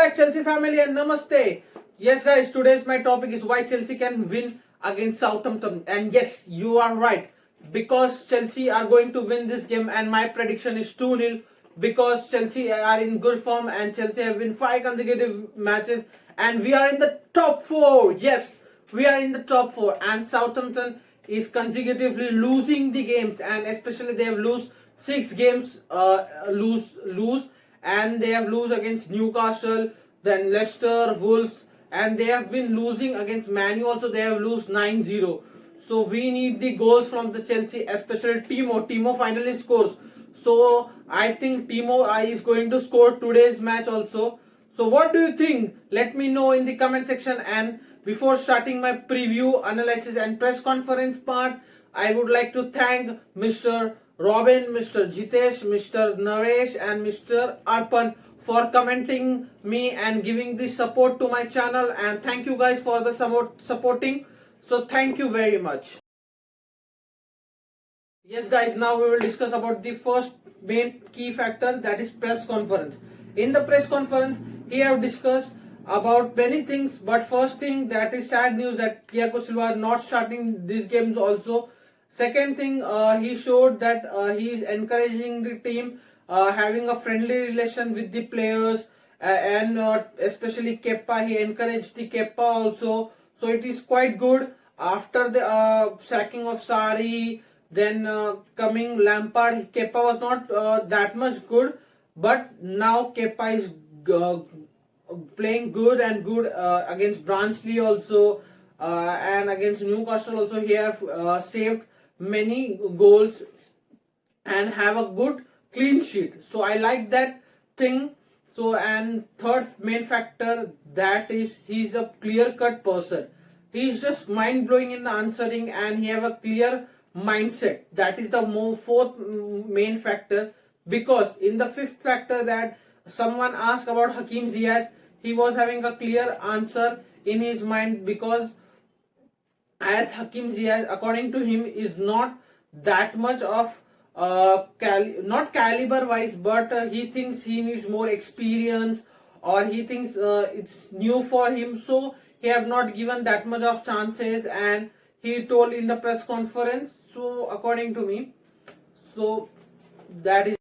back, Chelsea family, and namaste. Yes, guys, today's my topic is why Chelsea can win against Southampton. And yes, you are right, because Chelsea are going to win this game, and my prediction is 2-0 because Chelsea are in good form and Chelsea have won 5 consecutive matches, and we are in the top 4. Yes, we are in the top 4, and Southampton is consecutively losing the games, and especially they have lose 6 games, lose, and they have lose against Newcastle, then Leicester, Wolves, and they have been losing against Manu also. They have lose 9-0. So we need the goals from the Chelsea, especially Timo. Timo finally scores. So I think Timo is going to score today's match also. So what do you think? Let me know in the comment section. And before starting my preview, analysis and press conference part, I would like to thank Mr. Robin, Mr. Jitesh, Mr. Naresh and Mr. Arpan for commenting me and giving the support to my channel, and thank you guys for the supporting. So thank you very much. Yes, guys, now we will discuss about the first main key factor, that is press conference. In the press conference, he have discussed about many things, but first thing, that is sad news that Thiago Silva not starting these games also. Second thing, he showed that he is encouraging the team, having a friendly relation with the players, and especially Kepa. He encouraged the Kepa also. So it is quite good. After the sacking of Sarri, then coming Lampard, Kepa was not that much good, but now Kepa is playing good and good against Barnsley also, and against Newcastle also. He have saved many goals and have a good clean sheet. So I like that thing. So, and third main factor, that is he's a clear cut person. He's just mind blowing in the answering, and he have a clear mindset. That is the fourth main factor, because in the fifth factor, that someone asked about Hakim Ziyech, he was having a clear answer in his mind, because as Hakim Ziyech, according to him, is not that much of not caliber wise, but he thinks he needs more experience, or he thinks it's new for him, so he have not given that much of chances, and he told in the press conference. So according to me, so that is.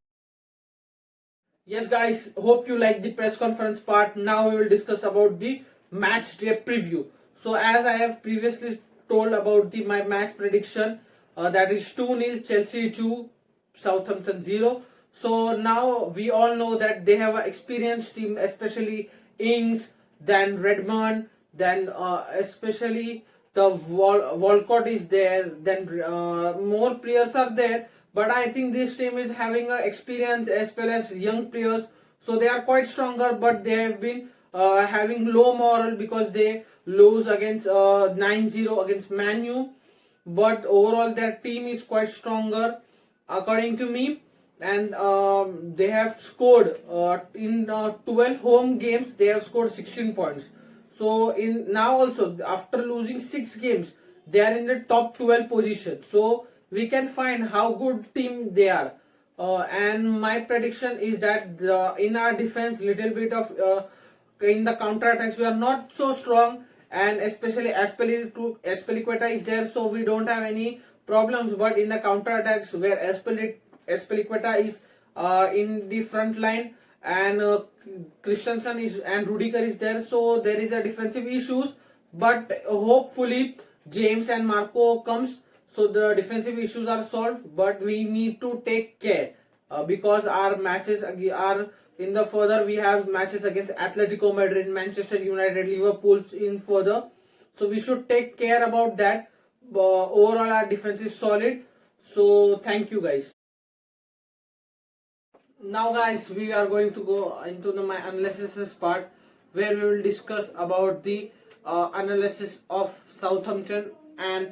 Yes, guys, hope you like the press conference part. Now we will discuss about the match day preview. So as I have previously told about the my match prediction, that is 2-0 Chelsea 2, Southampton 0. So now we all know that they have an experienced team, especially Ings, then Redmond, then especially the Walcott is there, then more players are there. But I think this team is having a experience as well as young players, so they are quite stronger. But they have been having low moral because they lose against 9-0 against Manu. But overall, their team is quite stronger, according to me. And they have scored in 12 home games. They have scored 16 points. So in now also, after losing 6 games, they are in the top 12 position. So we can find how good team they are. And my prediction is that in our defense, little bit of in the counter attacks we are not so strong, and especially Azpilicueta is there, so we don't have any problems. But in the counter attacks, where Azpilicueta is in the front line, and Christensen is and Rudiger is there, so there is a defensive issues. But hopefully James and Marco comes, so the defensive issues are solved. But we need to take care, because our matches are in the further. We have matches against Atletico Madrid, Manchester United, Liverpool in further, so we should take care about that. Overall, our defense is solid. So thank you, guys. Now, guys, we are going to go into my analysis part, where we will discuss about the analysis of Southampton and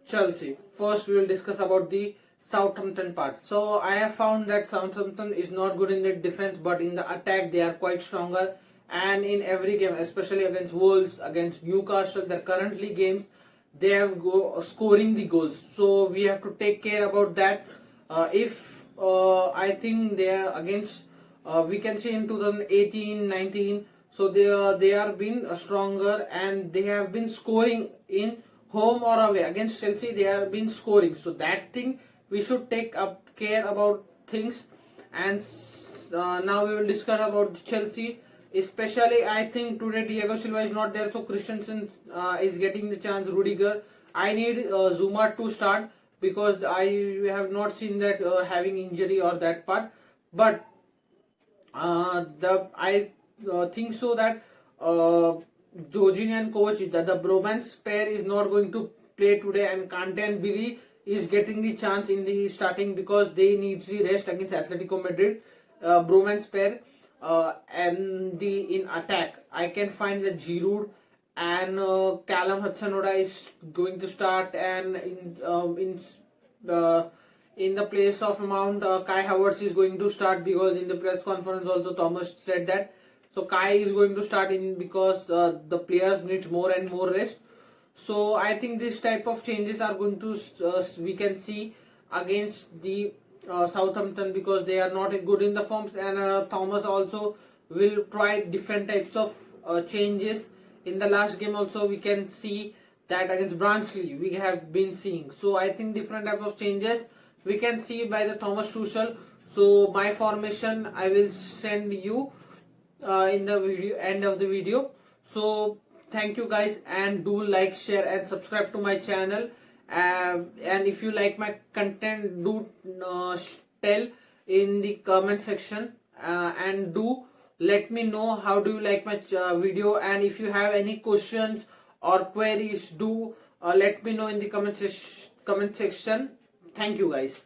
Chelsea. First, we will discuss about the Southampton part. So I have found that Southampton is not good in the defense, but in the attack they are quite stronger. And in every game, especially against Wolves, against Newcastle, their currently games, they have scoring the goals. So we have to take care about that. If I think they are against, we can see in 2018-19. So they are been stronger, and they have been scoring in home or away. Against Chelsea they have been scoring, so that thing we should take up care about things. And now we will discuss about Chelsea. Especially, I think today Diego Silva is not there, so Christensen is getting the chance. Rudiger, I need Zuma to start because I have not seen that having injury or that part. But the I think so that Jorginho and Kovacic, that the bromance pair is not going to play today, and Kante and Billy is getting the chance in the starting because they need the rest against Atletico Madrid. Bromance pair, and the in attack I can find that Giroud and Callum Hudson-Odoi is going to start, and in the place of Mount, Kai Havertz is going to start because in the press conference also Thomas said that. So Kai is going to start in because the players need more and more rest. So I think this type of changes are going to we can see against the Southampton because they are not good in the forms, and Thomas also will try different types of changes. In the last game also we can see that against Barnsley we have been seeing. So I think different types of changes we can see by the Thomas Tuchel. So my formation I will send you in the video end of the video. So thank you guys, and do like, share and subscribe to my channel. And if you like my content, do tell in the comment section, and do let me know how do you like my video. And if you have any questions or queries, do let me know in the comment section. Thank you guys.